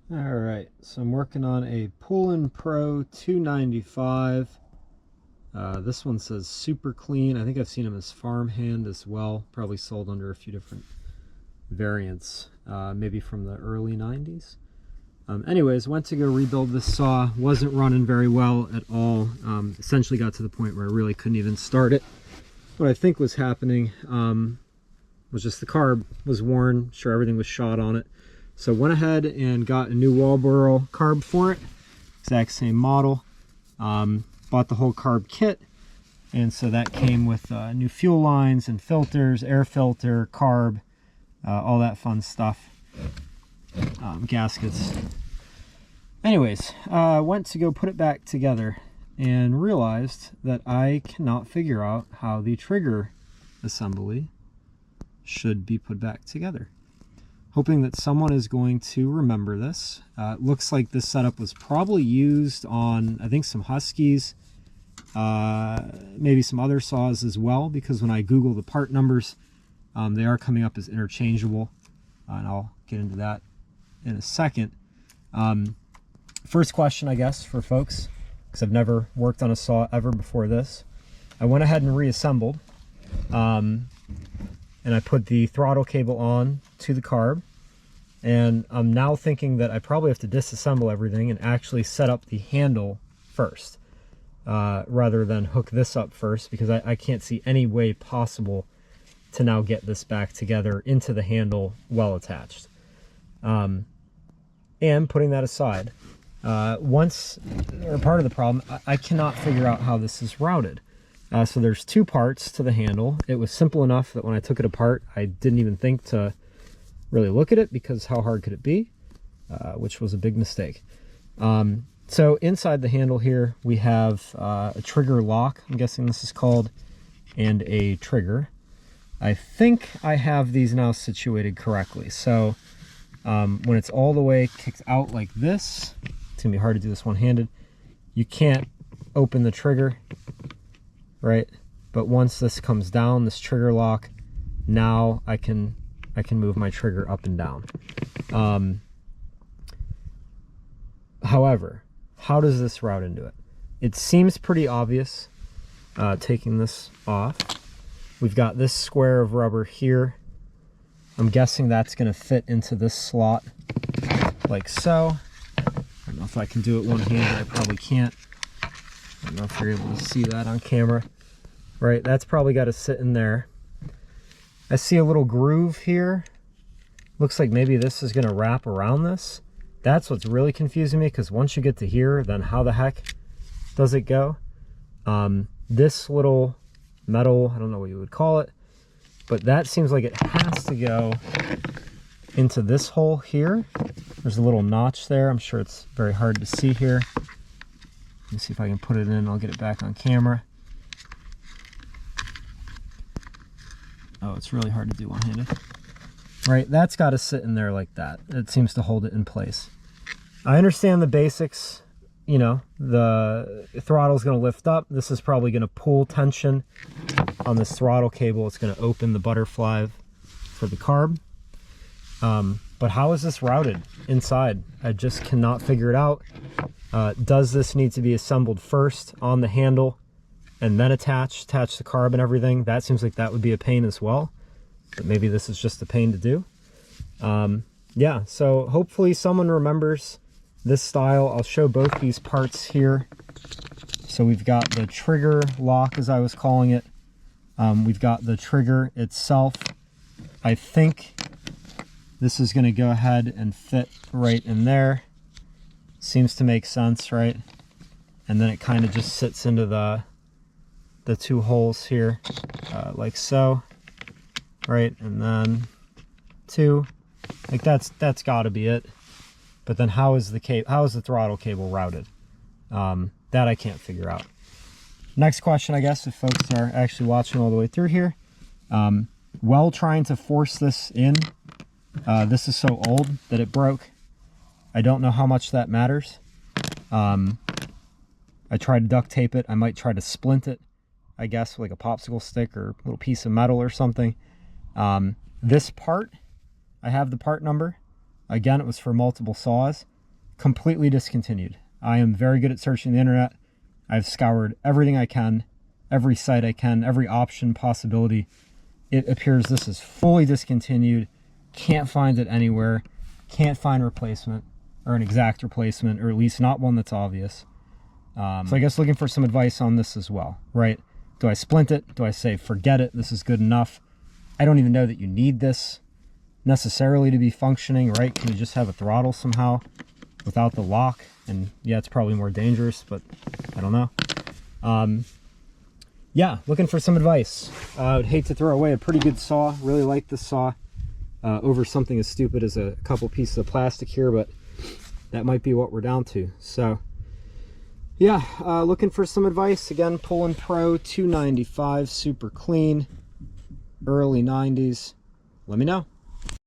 All right, so I'm working on a Poulan Pro 295. This one says super clean. I think I've seen them as farmhand as well. Probably sold under a few different variants, maybe from the early 90s. Anyways, went to go rebuild this saw. Wasn't running very well at all. Essentially got to the point where I really couldn't even start it. What I think was happening was just the carb was worn. Sure, everything was shot on it. So went ahead and got a new Walboro carb for it, exact same model. Bought the whole carb kit, and so that came with new fuel lines and filters, air filter, carb, all that fun stuff, gaskets. Anyways, went to go put it back together and realized that I cannot figure out how the trigger assembly should be put back together. Hoping that someone is going to remember this. It looks like this setup was probably used on, I think, some Huskies, maybe some other saws as well, because when I Google the part numbers, they are coming up as interchangeable, and I'll get into that in a second. First question, I guess, for folks, because I've never worked on a saw ever before this. I went ahead and reassembled, and I put the throttle cable on to the carb, and I'm now thinking that I probably have to disassemble everything and actually set up the handle first, rather than hook this up first, because I can't see any way possible to now get this back together into the handle well attached. And putting that aside, part of the problem, I cannot figure out how this is routed. So there's two parts to the handle. It was simple enough that when I took it apart, I didn't even think to really look at it, because how hard could it be? Which was a big mistake. So inside the handle here, we have a trigger lock, I'm guessing this is called, and a trigger. I think I have these now situated correctly. So when it's all the way kicked out like this, it's gonna be hard to do this one-handed. You can't open the trigger, right? But once this comes down, this trigger lock, now I can move my trigger up and down. However, how does this route into it? It seems pretty obvious, taking this off. We've got this square of rubber here. I'm guessing that's gonna fit into this slot like so. I don't know if I can do it one-handed, I probably can't. I don't know if you're able to see that on camera. Right, that's probably got to sit in there. I see a little groove here. Looks like maybe this is going to wrap around this. That's what's really confusing me, because once you get to here, then how the heck does it go? This little metal, I don't know what you would call it, but that seems like it has to go into this hole here. There's a little notch there. I'm sure it's very hard to see here. Let me see if I can put it in. I'll get it back on camera. Oh, it's really hard to do one-handed. Right, that's got to sit in there like that. It seems to hold it in place. I understand the basics. You know, the throttle's going to lift up. This is probably going to pull tension on this throttle cable. It's going to open the butterfly for the carb. But how is this routed inside? I just cannot figure it out. Does this need to be assembled first on the handle and then attach the carb and everything? That seems like that would be a pain as well, but maybe this is just a pain to do. Yeah, so hopefully someone remembers this style. I'll show both these parts here. So we've got the trigger lock, as I was calling it. We've got the trigger itself. I think this is going to go ahead and fit right in there. Seems to make sense, right? And then it kind of just sits into the two holes here, like so, right? And then two, like that's got to be it. But then how is the throttle cable routed? That I can't figure out. Next question, I guess, if folks are actually watching all the way through here. While trying to force this in, this is so old that it broke. I don't know how much that matters. I tried to duct tape it. I might try to splint it, I guess, with like a popsicle stick or a little piece of metal or something. This part, I have the part number. Again, it was for multiple saws. completely discontinued. I am very good at searching the internet. I've scoured everything I can, every site I can, every option, possibility. It appears this is fully discontinued. Can't find it anywhere. Can't find a replacement, or an exact replacement, or at least not one that's obvious. So I guess looking for some advice on this as well, right? Do I splint it? Do I say, forget it, this is good enough? I don't even know that you need this necessarily to be functioning, right? Can you just have a throttle somehow without the lock? And yeah, it's probably more dangerous, but I don't know. Yeah, looking for some advice. I would hate to throw away a pretty good saw. Really like this saw over something as stupid as a couple pieces of plastic here, but that might be what we're down to. So yeah, looking for some advice. Again, Poulan Pro 295, super clean, early 90s. Let me know.